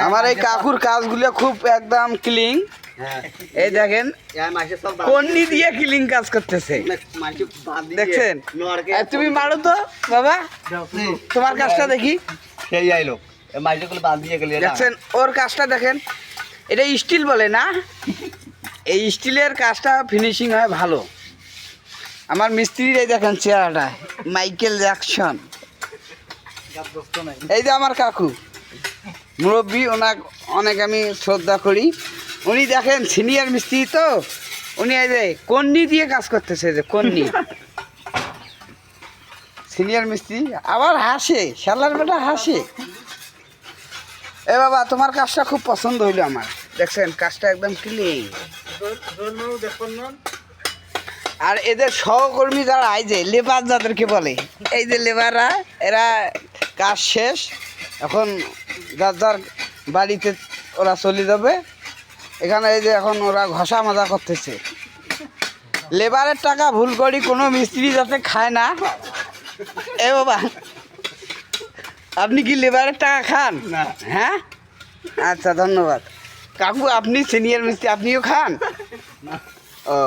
আমার এই কাকুর কাজগুলো খুব একদম ক্লিন। এই দেখেন কন্নি দিয়ে ক্লিন কাজ করতেছে, দেখছেন? তুমি মারো তো বাবা, তোমার কাজটা দেখি। সেই আইলো মাইজে বাদ দিয়ে গেলে দেখছেন ওর কাজটা দেখেন, এটা স্টিল বলে না, এই স্টিলের কাজটা ফিনিশিং হয় ভালো। আমার মিস্ত্রির এই দেখেন চেহারাটা মাইকেল জ্যাকসন। এই যে আমার কাকু মুরব্বী, ওনাকে অনেক আমি শ্রদ্ধা করি। উনি দেখেন সিনিয়র মিস্ত্রি তো, উনি এই যে কন্নি দিয়ে কাজ করতেছে, যে কন্নি সিনিয়র মিস্ত্রি। আবার হাসে, শালার বেটা হাসে। এ বাবা তোমার কাজটা খুব পছন্দ হইলো আমার, দেখছেন কাজটা একদম ক্লিন। আর এদের সহকর্মী যারা এই যে লেবার যাদেরকে বলে, এই যে লেবাররা, এরা কাজ শেষ, এখন যার যার বাড়িতে ওরা চলে যাবে। এখানে এই যে এখন ওরা ঘষা মাজা করতেছে। লেবারের টাকা ভুল করি কোনো মিস্ত্রি যাতে খায় না। এ বাবা আপনি কি লেবারের টাকা খান? না। হ্যাঁ, আচ্ছা ধন্যবাদ কাকু। আপনি সিনিয়র মিস্ত্রি, আপনিও খান? ও